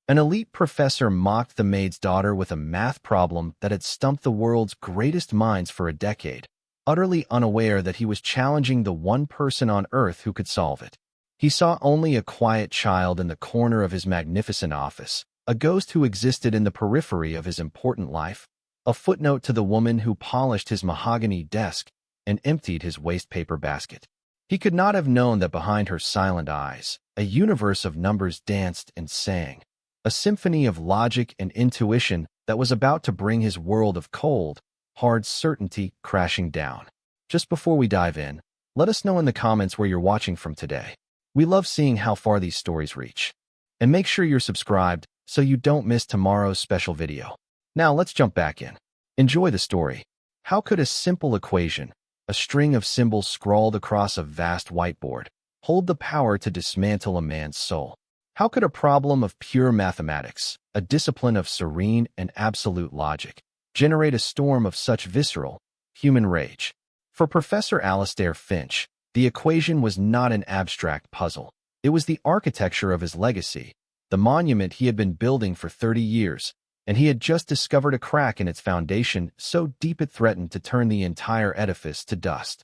An elite professor mocked the maid's daughter with a math problem that had stumped the world's greatest minds for a decade, utterly unaware that he was challenging the one person on Earth who could solve it. He saw only a quiet child in the corner of his magnificent office, a ghost who existed in the periphery of his important life, a footnote to the woman who polished his mahogany desk and emptied his wastepaper basket. He could not have known that behind her silent eyes, a universe of numbers danced and sang, a symphony of logic and intuition that was about to bring his world of cold, hard certainty crashing down. Just before we dive in, let us know in the comments where you're watching from today. We love seeing how far these stories reach. And make sure you're subscribed so you don't miss tomorrow's special video. Now let's jump back in. Enjoy the story. How could a simple equation, a string of symbols scrawled across a vast whiteboard, hold the power to dismantle a man's soul? How could a problem of pure mathematics, a discipline of serene and absolute logic, generate a storm of such visceral, human rage? For Professor Alastair Finch, the equation was not an abstract puzzle. It was the architecture of his legacy, the monument he had been building for 30 years, and he had just discovered a crack in its foundation so deep it threatened to turn the entire edifice to dust.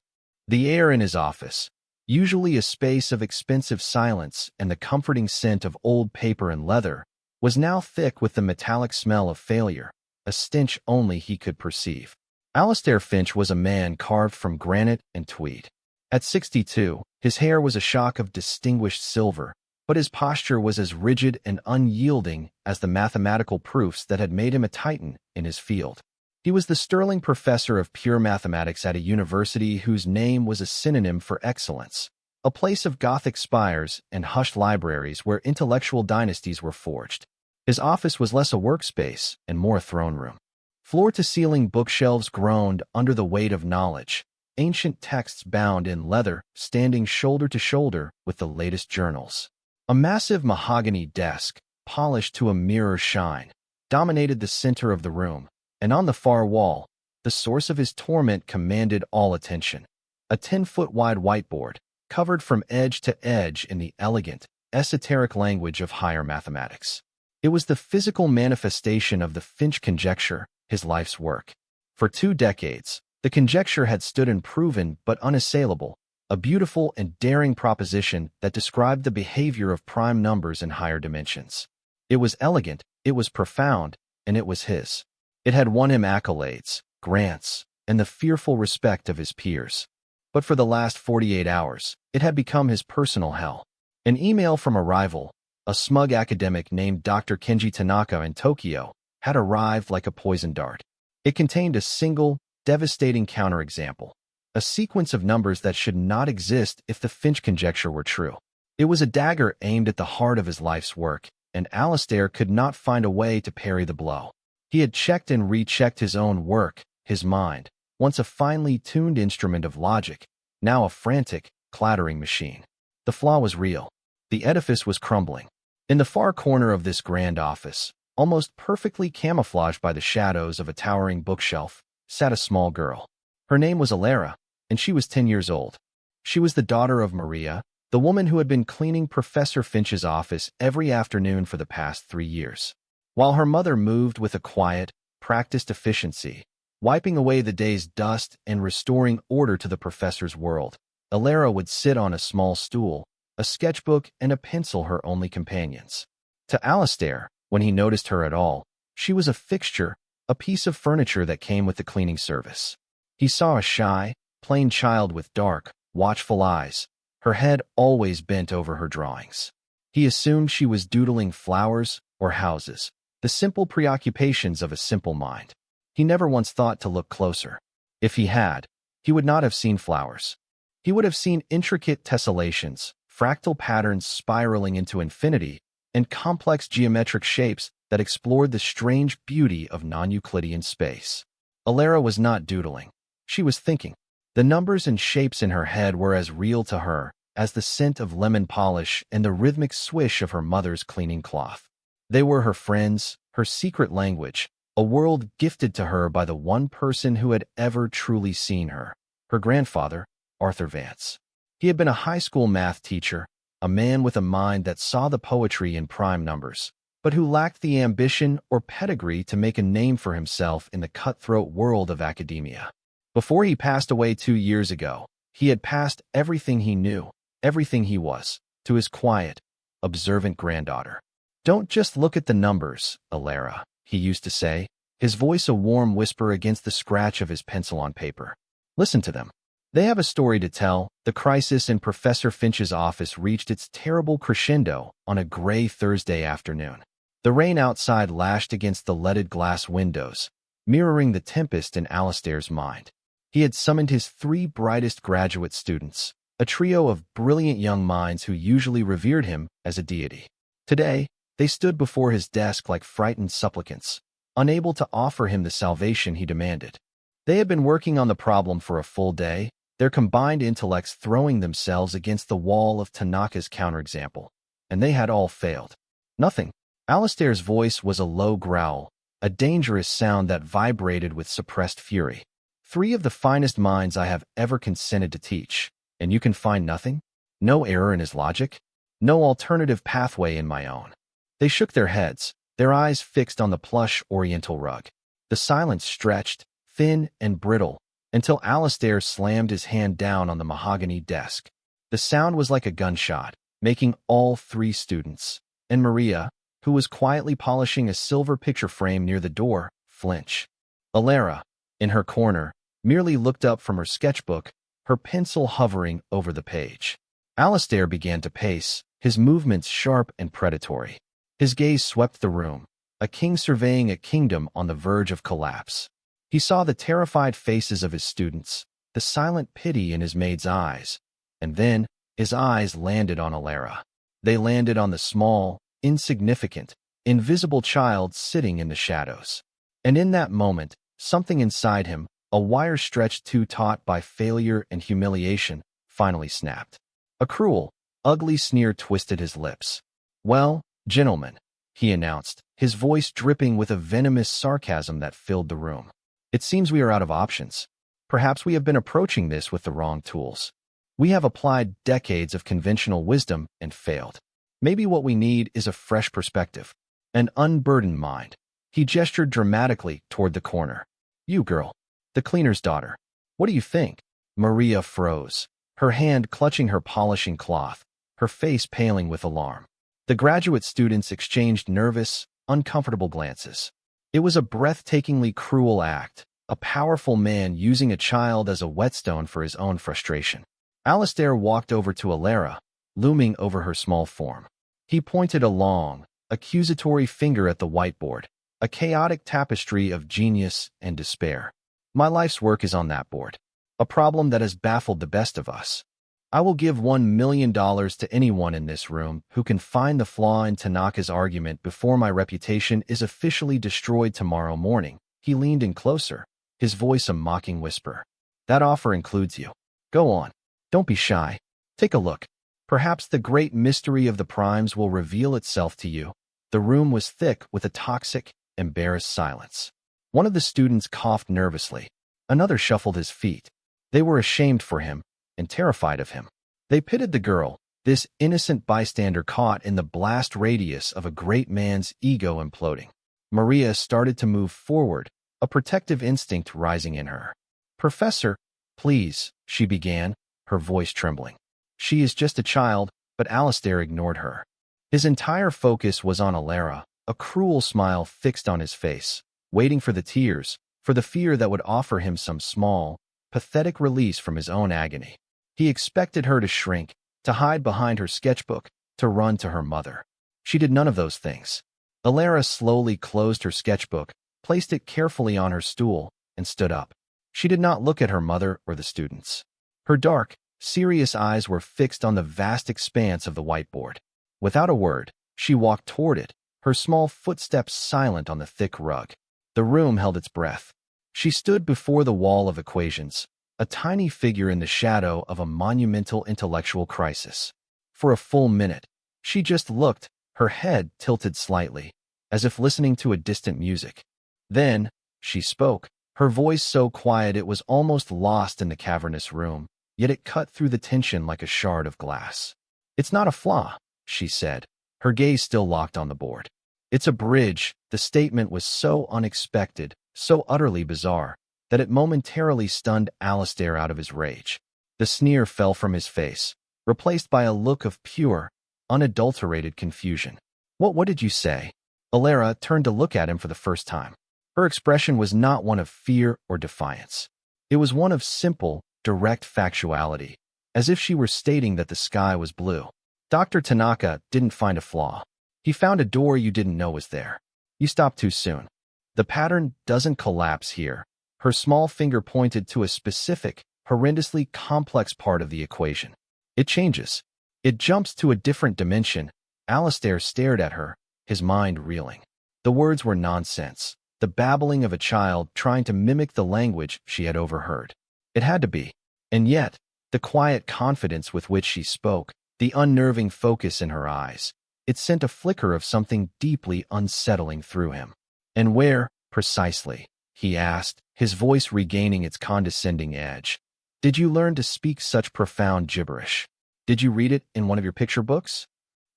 The air in his office, usually a space of expensive silence and the comforting scent of old paper and leather, was now thick with the metallic smell of failure, a stench only he could perceive. Alastair Finch was a man carved from granite and tweed. At 62, his hair was a shock of distinguished silver, but his posture was as rigid and unyielding as the mathematical proofs that had made him a titan in his field. He was the sterling professor of pure mathematics at a university whose name was a synonym for excellence, a place of Gothic spires and hushed libraries where intellectual dynasties were forged. His office was less a workspace and more a throne room. Floor-to-ceiling bookshelves groaned under the weight of knowledge, ancient texts bound in leather standing shoulder to shoulder with the latest journals. A massive mahogany desk, polished to a mirror shine, dominated the center of the room, and on the far wall, the source of his torment commanded all attention. A 10-foot-wide whiteboard, covered from edge to edge in the elegant, esoteric language of higher mathematics. It was the physical manifestation of the Finch conjecture, his life's work. For 2 decades, the conjecture had stood unproven but unassailable, a beautiful and daring proposition that described the behavior of prime numbers in higher dimensions. It was elegant, it was profound, and it was his. It had won him accolades, grants, and the fearful respect of his peers. But for the last 48 hours, it had become his personal hell. An email from a rival, a smug academic named Dr. Kenji Tanaka in Tokyo, had arrived like a poison dart. It contained a single, devastating counterexample, a sequence of numbers that should not exist if the Finch conjecture were true. It was a dagger aimed at the heart of his life's work, and Alastair could not find a way to parry the blow. He had checked and rechecked his own work, his mind, once a finely tuned instrument of logic, now a frantic, clattering machine. The flaw was real. The edifice was crumbling. In the far corner of this grand office, almost perfectly camouflaged by the shadows of a towering bookshelf, sat a small girl. Her name was Alara, and she was 10 years old. She was the daughter of Maria, the woman who had been cleaning Professor Finch's office every afternoon for the past 3 years. While her mother moved with a quiet, practiced efficiency, wiping away the day's dust and restoring order to the professor's world, Alara would sit on a small stool, a sketchbook and a pencil her only companions. To Alastair, when he noticed her at all, she was a fixture, a piece of furniture that came with the cleaning service. He saw a shy, plain child with dark, watchful eyes, her head always bent over her drawings. He assumed she was doodling flowers or houses, the simple preoccupations of a simple mind. He never once thought to look closer. If he had, he would not have seen flowers. He would have seen intricate tessellations, fractal patterns spiraling into infinity, and complex geometric shapes that explored the strange beauty of non-Euclidean space. Alara was not doodling. She was thinking. The numbers and shapes in her head were as real to her as the scent of lemon polish and the rhythmic swish of her mother's cleaning cloth. They were her friends, her secret language, a world gifted to her by the one person who had ever truly seen her, her grandfather, Arthur Vance. He had been a high school math teacher, a man with a mind that saw the poetry in prime numbers, but who lacked the ambition or pedigree to make a name for himself in the cutthroat world of academia. Before he passed away 2 years ago, he had passed everything he knew, everything he was, to his quiet, observant granddaughter. "Don't just look at the numbers, Alara," he used to say, his voice a warm whisper against the scratch of his pencil on paper. "Listen to them. They have a story to tell." The crisis in Professor Finch's office reached its terrible crescendo on a gray Thursday afternoon. The rain outside lashed against the leaded glass windows, mirroring the tempest in Alastair's mind. He had summoned his 3 brightest graduate students, a trio of brilliant young minds who usually revered him as a deity. Today, they stood before his desk like frightened supplicants, unable to offer him the salvation he demanded. They had been working on the problem for a full day, their combined intellects throwing themselves against the wall of Tanaka's counterexample, and they had all failed. Nothing. Alastair's voice was a low growl, a dangerous sound that vibrated with suppressed fury. 3 of the finest minds I have ever consented to teach, and you can find nothing? No error in his logic? No alternative pathway in my own? They shook their heads, their eyes fixed on the plush oriental rug. The silence stretched, thin and brittle, until Alastair slammed his hand down on the mahogany desk. The sound was like a gunshot, making all 3 students, and Maria, who was quietly polishing a silver picture frame near the door, flinch. Alara, in her corner, merely looked up from her sketchbook, her pencil hovering over the page. Alastair began to pace, his movements sharp and predatory. His gaze swept the room, a king surveying a kingdom on the verge of collapse. He saw the terrified faces of his students, the silent pity in his maid's eyes, and then his eyes landed on Alara. They landed on the small, insignificant, invisible child sitting in the shadows. And in that moment, something inside him, a wire stretched too taut by failure and humiliation, finally snapped. A cruel, ugly sneer twisted his lips. "Well, gentlemen," he announced, his voice dripping with a venomous sarcasm that filled the room. "It seems we are out of options. Perhaps we have been approaching this with the wrong tools. We have applied decades of conventional wisdom and failed. Maybe what we need is a fresh perspective, an unburdened mind." He gestured dramatically toward the corner. "You girl, the cleaner's daughter. What do you think?" Maria froze, her hand clutching her polishing cloth, her face paling with alarm. The graduate students exchanged nervous, uncomfortable glances. It was a breathtakingly cruel act, a powerful man using a child as a whetstone for his own frustration. Alastair walked over to Alara, looming over her small form. He pointed a long, accusatory finger at the whiteboard, a chaotic tapestry of genius and despair. "My life's work is on that board. A problem that has baffled the best of us. I will give $1 million to anyone in this room who can find the flaw in Tanaka's argument before my reputation is officially destroyed tomorrow morning." He leaned in closer, his voice a mocking whisper. "That offer includes you. Go on. Don't be shy. Take a look. Perhaps the great mystery of the primes will reveal itself to you." The room was thick with a toxic, embarrassed silence. One of the students coughed nervously. Another shuffled his feet. They were ashamed for him and terrified of him. They pitied the girl, this innocent bystander caught in the blast radius of a great man's ego imploding. Maria started to move forward, a protective instinct rising in her. "Professor, please," she began, her voice trembling. "She is just a child," but Alastair ignored her. His entire focus was on Alara, a cruel smile fixed on his face, waiting for the tears, for the fear that would offer him some small, pathetic release from his own agony. He expected her to shrink, to hide behind her sketchbook, to run to her mother. She did none of those things. Alara slowly closed her sketchbook, placed it carefully on her stool, and stood up. She did not look at her mother or the students. Her dark, serious eyes were fixed on the vast expanse of the whiteboard. Without a word, she walked toward it, her small footsteps silent on the thick rug. The room held its breath. She stood before the wall of equations, a tiny figure in the shadow of a monumental intellectual crisis. For a full minute, she just looked, her head tilted slightly, as if listening to a distant music. Then, she spoke, her voice so quiet it was almost lost in the cavernous room, yet it cut through the tension like a shard of glass. "It's not a flaw," she said, her gaze still locked on the board. It's a bridge. The statement was so unexpected, so utterly bizarre, that it momentarily stunned Alistair out of his rage. The sneer fell from his face, replaced by a look of pure, unadulterated confusion. What did you say?" Alara turned to look at him for the first time. Her expression was not one of fear or defiance. It was one of simple, direct factuality, as if she were stating that the sky was blue. Dr. Tanaka didn't find a flaw. He found a door you didn't know was there. You stopped too soon. The pattern doesn't collapse here. Her small finger pointed to a specific, horrendously complex part of the equation. It changes. It jumps to a different dimension. Alistair stared at her, his mind reeling. The words were nonsense, the babbling of a child trying to mimic the language she had overheard. It had to be. And yet, the quiet confidence with which she spoke, the unnerving focus in her eyes, it sent a flicker of something deeply unsettling through him. "And where, precisely?" he asked, his voice regaining its condescending edge. "Did you learn to speak such profound gibberish? Did you read it in one of your picture books?"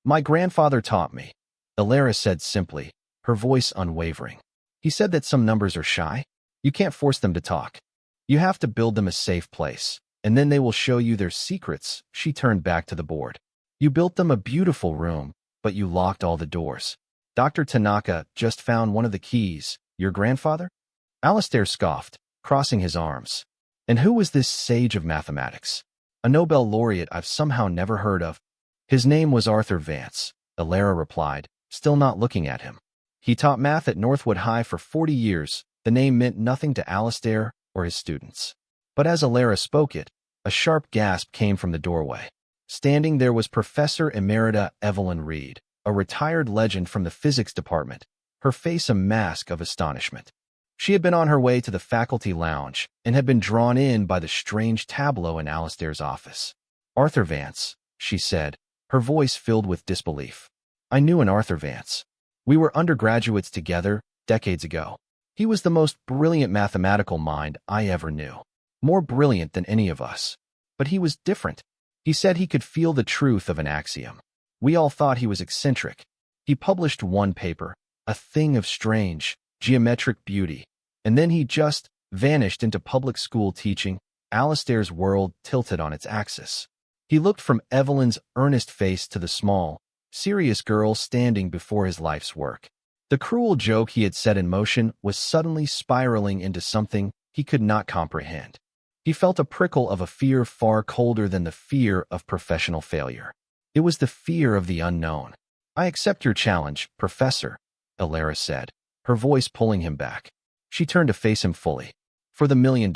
"My grandfather taught me," Alara said simply, her voice unwavering. "He said that some numbers are shy. You can't force them to talk. You have to build them a safe place, and then they will show you their secrets." She turned back to the board. "You built them a beautiful room, but you locked all the doors. Dr. Tanaka just found one of the keys. Your grandfather?" Alistair scoffed, crossing his arms. "And who was this sage of mathematics? A Nobel laureate I've somehow never heard of." "His name was Arthur Vance," Alara replied, still not looking at him. "He taught math at Northwood High for 40 years. The name meant nothing to Alistair or his students. But as Alara spoke it, a sharp gasp came from the doorway. Standing there was Professor Emerita Evelyn Reed, a retired legend from the physics department, her face a mask of astonishment. She had been on her way to the faculty lounge and had been drawn in by the strange tableau in Alistair's office. "Arthur Vance," she said, her voice filled with disbelief. "I knew an Arthur Vance. We were undergraduates together, decades ago. He was the most brilliant mathematical mind I ever knew. More brilliant than any of us. But he was different. He said he could feel the truth of an axiom. We all thought he was eccentric. He published one paper, a thing of strange, geometric beauty, and then he just vanished into public school teaching." Alistair's world tilted on its axis. He looked from Evelyn's earnest face to the small, serious girl standing before his life's work. The cruel joke he had set in motion was suddenly spiraling into something he could not comprehend. He felt a prickle of a fear far colder than the fear of professional failure. It was the fear of the unknown. "I accept your challenge, Professor," Alara said, her voice pulling him back. She turned to face him fully. "For the $1 million.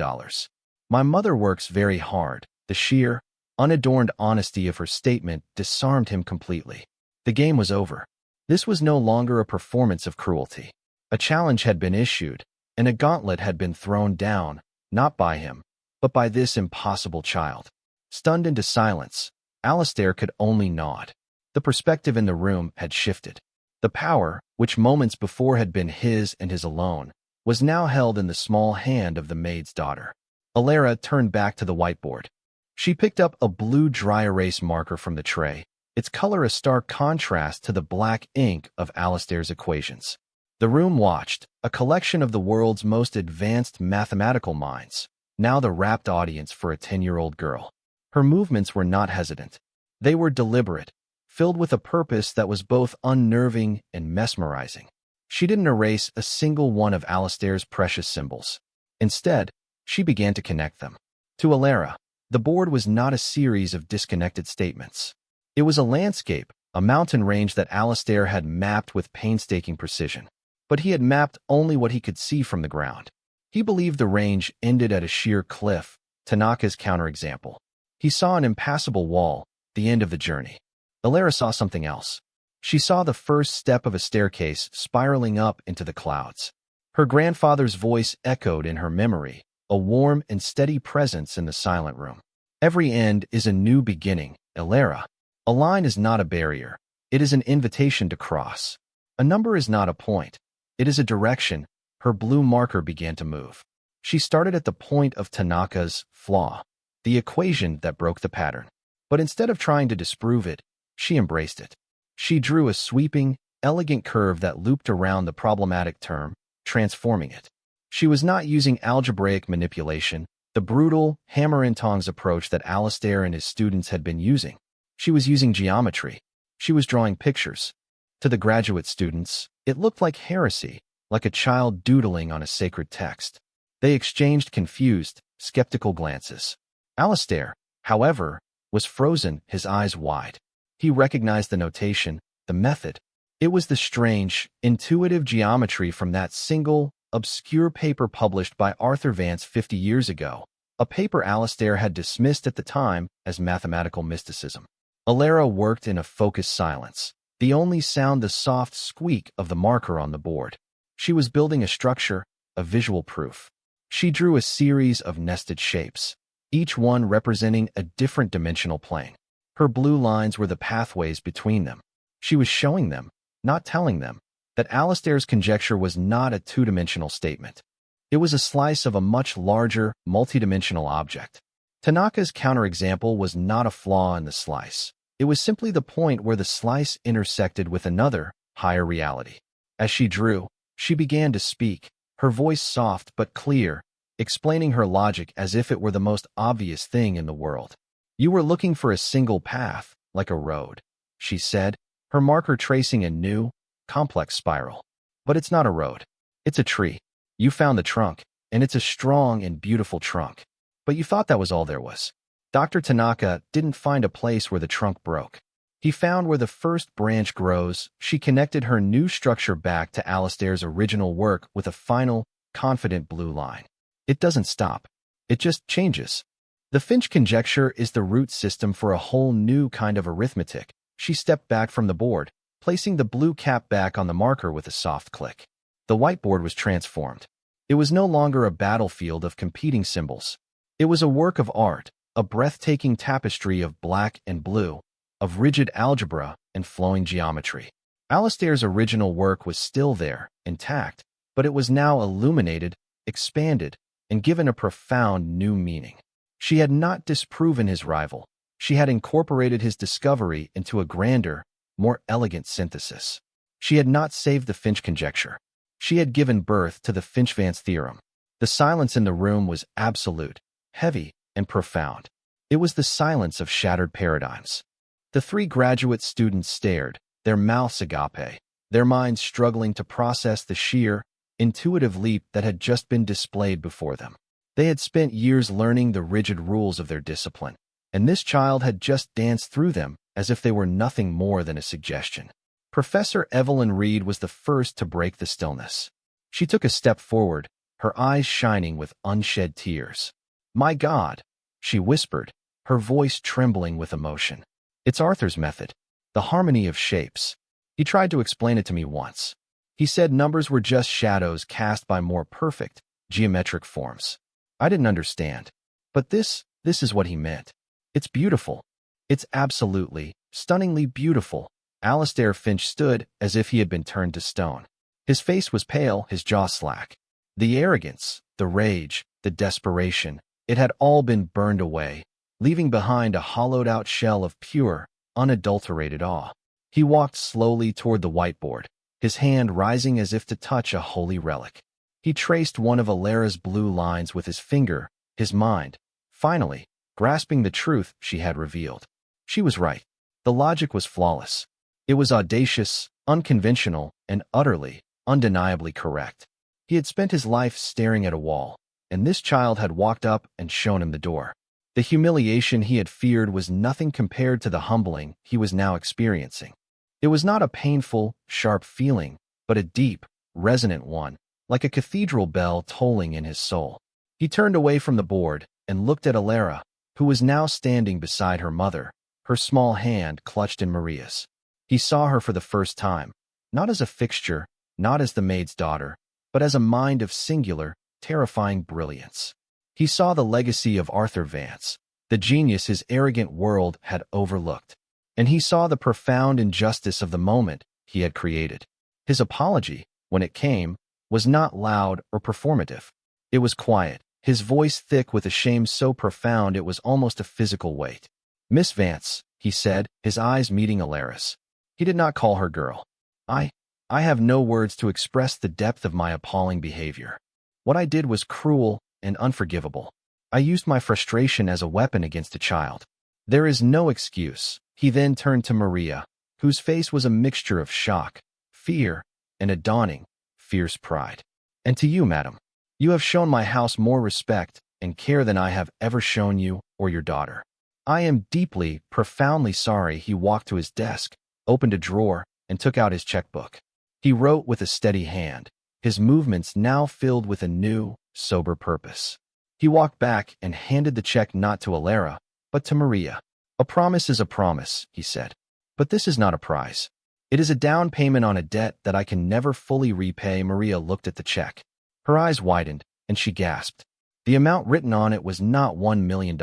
My mother works very hard." The sheer, unadorned honesty of her statement disarmed him completely. The game was over. This was no longer a performance of cruelty. A challenge had been issued, and a gauntlet had been thrown down, not by him, but by this impossible child. Stunned into silence, Alistair could only nod. The perspective in the room had shifted. The power, which moments before had been his and his alone, was now held in the small hand of the maid's daughter. Alara turned back to the whiteboard. She picked up a blue dry erase marker from the tray, its color a stark contrast to the black ink of Alistair's equations. The room watched, a collection of the world's most advanced mathematical minds, now the rapt audience for a 10-year-old girl. Her movements were not hesitant. They were deliberate, filled with a purpose that was both unnerving and mesmerizing. She didn't erase a single one of Alistair's precious symbols. Instead, she began to connect them. To Alara, the board was not a series of disconnected statements. It was a landscape, a mountain range that Alistair had mapped with painstaking precision. But he had mapped only what he could see from the ground. He believed the range ended at a sheer cliff, Tanaka's counterexample. He saw an impassable wall, the end of the journey. Alara saw something else. She saw the first step of a staircase spiraling up into the clouds. Her grandfather's voice echoed in her memory, a warm and steady presence in the silent room. "Every end is a new beginning, Alara. A line is not a barrier. It is an invitation to cross. A number is not a point. It is a direction." Her blue marker began to move. She started at the point of Tanaka's flaw, the equation that broke the pattern. But instead of trying to disprove it, she embraced it. She drew a sweeping, elegant curve that looped around the problematic term, transforming it. She was not using algebraic manipulation, the brutal, hammer-and-tongs approach that Alastair and his students had been using. She was using geometry. She was drawing pictures. To the graduate students, it looked like heresy, like a child doodling on a sacred text. They exchanged confused, skeptical glances. Alastair, however, was frozen, his eyes wide. He recognized the notation, the method. It was the strange, intuitive geometry from that single, obscure paper published by Arthur Vance 50 years ago, a paper Alastair had dismissed at the time as mathematical mysticism. Alara worked in a focused silence, the only sound the soft squeak of the marker on the board. She was building a structure, a visual proof. She drew a series of nested shapes, each one representing a different dimensional plane. Her blue lines were the pathways between them. She was showing them, not telling them, that Alastair's conjecture was not a two-dimensional statement. It was a slice of a much larger, multidimensional object. Tanaka's counterexample was not a flaw in the slice. It was simply the point where the slice intersected with another, higher reality. As she drew, she began to speak, her voice soft but clear, explaining her logic as if it were the most obvious thing in the world. You were looking for a single path, like a road, she said, her marker tracing a new, complex spiral. But it's not a road. It's a tree. You found the trunk, and it's a strong and beautiful trunk. But you thought that was all there was. Dr. Tanaka didn't find a place where the trunk broke. He found where the first branch grows. She connected her new structure back to Alastair's original work with a final, confident blue line. It doesn't stop. It just changes. The Finch conjecture is the root system for a whole new kind of arithmetic. She stepped back from the board, placing the blue cap back on the marker with a soft click. The whiteboard was transformed. It was no longer a battlefield of competing symbols. It was a work of art, a breathtaking tapestry of black and blue, of rigid algebra and flowing geometry. Alastair's original work was still there, intact, but it was now illuminated, expanded, and given a profound new meaning. She had not disproven his rival. She had incorporated his discovery into a grander, more elegant synthesis. She had not saved the Finch conjecture. She had given birth to the Finch-Vance theorem. The silence in the room was absolute, heavy, and profound. It was the silence of shattered paradigms. The three graduate students stared, their mouths agape, their minds struggling to process the sheer, intuitive leap that had just been displayed before them. They had spent years learning the rigid rules of their discipline, and this child had just danced through them as if they were nothing more than a suggestion. Professor Evelyn Reed was the first to break the stillness. She took a step forward, her eyes shining with unshed tears. "My God," she whispered, her voice trembling with emotion. "It's Arthur's method, the harmony of shapes. He tried to explain it to me once. He said numbers were just shadows cast by more perfect, geometric forms. I didn't understand. But this is what he meant. It's beautiful. It's absolutely, stunningly beautiful." Alastair Finch stood as if he had been turned to stone. His face was pale, his jaw slack. The arrogance, the rage, the desperation, it had all been burned away, leaving behind a hollowed-out shell of pure, unadulterated awe. He walked slowly toward the whiteboard, his hand rising as if to touch a holy relic. He traced one of Alara's blue lines with his finger, his mind, finally, grasping the truth she had revealed. She was right. The logic was flawless. It was audacious, unconventional, and utterly, undeniably correct. He had spent his life staring at a wall, and this child had walked up and shown him the door. The humiliation he had feared was nothing compared to the humbling he was now experiencing. It was not a painful, sharp feeling, but a deep, resonant one, like a cathedral bell tolling in his soul. He turned away from the board and looked at Alara, who was now standing beside her mother, her small hand clutched in Maria's. He saw her for the first time, not as a fixture, not as the maid's daughter, but as a mind of singular, terrifying brilliance. He saw the legacy of Arthur Vance, the genius his arrogant world had overlooked, and he saw the profound injustice of the moment he had created. His apology, when it came, was not loud or performative. It was quiet, his voice thick with a shame so profound it was almost a physical weight. "Miss Vance," he said, his eyes meeting Alara's. He did not call her girl. I I have no words to express the depth of my appalling behavior. What I did was cruel and unforgivable. I used my frustration as a weapon against a child. There is no excuse. He then turned to Maria, whose face was a mixture of shock, fear, and a dawning, fierce pride. And to you, madam, you have shown my house more respect and care than I have ever shown you or your daughter. I am deeply, profoundly sorry. He walked to his desk, opened a drawer, and took out his checkbook. He wrote with a steady hand, his movements now filled with a new, sober purpose. He walked back and handed the check not to Alara, but to Maria. A promise is a promise, he said. But this is not a prize. It is a down payment on a debt that I can never fully repay. Maria looked at the check. Her eyes widened, and she gasped. The amount written on it was not $1 million.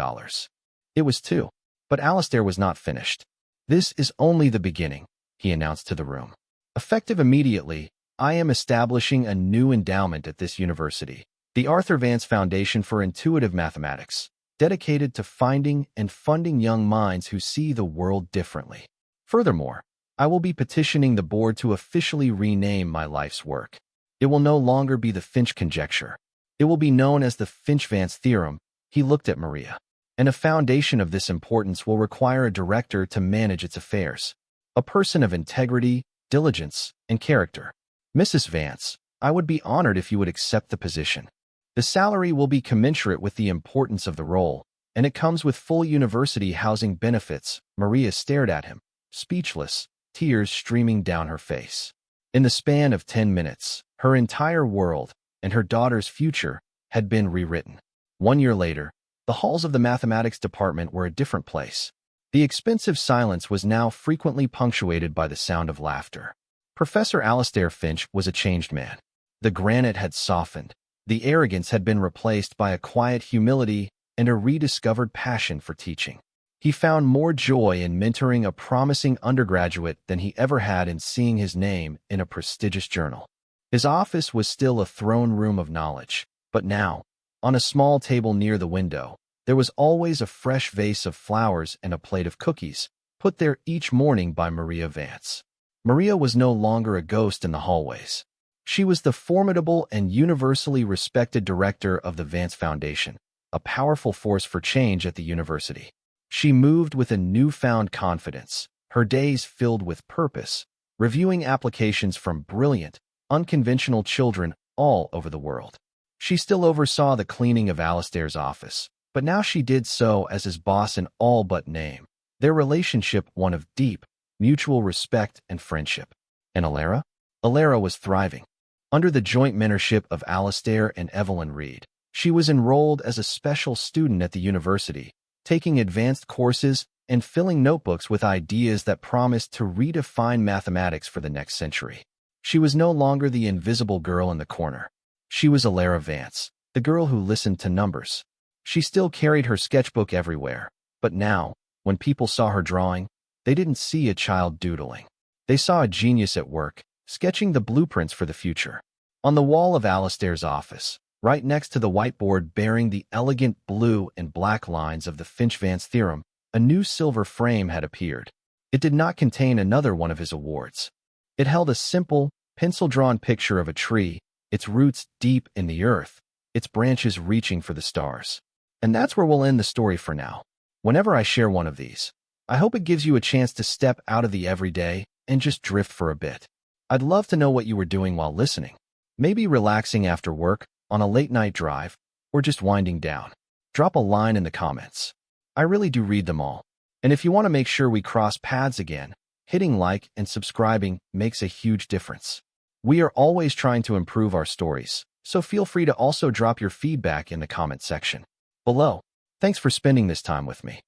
It was 2. But Alistair was not finished. This is only the beginning, he announced to the room. Effective immediately, I am establishing a new endowment at this university, the Arthur Vance Foundation for Intuitive Mathematics, dedicated to finding and funding young minds who see the world differently. Furthermore, I will be petitioning the board to officially rename my life's work. It will no longer be the Finch conjecture. It will be known as the Finch-Vance theorem. He looked at Maria. And a foundation of this importance will require a director to manage its affairs, a person of integrity, diligence, and character. Mrs. Vance, I would be honored if you would accept the position. The salary will be commensurate with the importance of the role, and it comes with full university housing benefits. Maria stared at him, speechless, tears streaming down her face. In the span of 10 minutes, her entire world and her daughter's future had been rewritten. 1 year later, the halls of the mathematics department were a different place. The expensive silence was now frequently punctuated by the sound of laughter. Professor Alistair Finch was a changed man. The granite had softened. The arrogance had been replaced by a quiet humility and a rediscovered passion for teaching. He found more joy in mentoring a promising undergraduate than he ever had in seeing his name in a prestigious journal. His office was still a throne room of knowledge, but now, on a small table near the window, there was always a fresh vase of flowers and a plate of cookies, put there each morning by Maria Vance. Maria was no longer a ghost in the hallways. She was the formidable and universally respected director of the Vance Foundation, a powerful force for change at the university. She moved with a newfound confidence, her days filled with purpose, reviewing applications from brilliant, unconventional children all over the world. She still oversaw the cleaning of Alistair's office, but now she did so as his boss in all but name, their relationship one of deep, mutual respect and friendship. And Alara? Alara was thriving. Under the joint mentorship of Alistair and Evelyn Reed, she was enrolled as a special student at the university, taking advanced courses and filling notebooks with ideas that promised to redefine mathematics for the next century. She was no longer the invisible girl in the corner. She was Alara Vance, the girl who listened to numbers. She still carried her sketchbook everywhere, but now, when people saw her drawing, they didn't see a child doodling. They saw a genius at work, sketching the blueprints for the future. On the wall of Alistair's office, right next to the whiteboard bearing the elegant blue and black lines of the Finch-Vance theorem, a new silver frame had appeared. It did not contain another one of his awards. It held a simple, pencil-drawn picture of a tree, its roots deep in the earth, its branches reaching for the stars. And that's where we'll end the story for now. Whenever I share one of these, I hope it gives you a chance to step out of the everyday and just drift for a bit. I'd love to know what you were doing while listening. Maybe relaxing after work, on a late-night drive, or just winding down. Drop a line in the comments. I really do read them all. And if you want to make sure we cross paths again, hitting like and subscribing makes a huge difference. We are always trying to improve our stories, so feel free to also drop your feedback in the comment section below. Thanks for spending this time with me.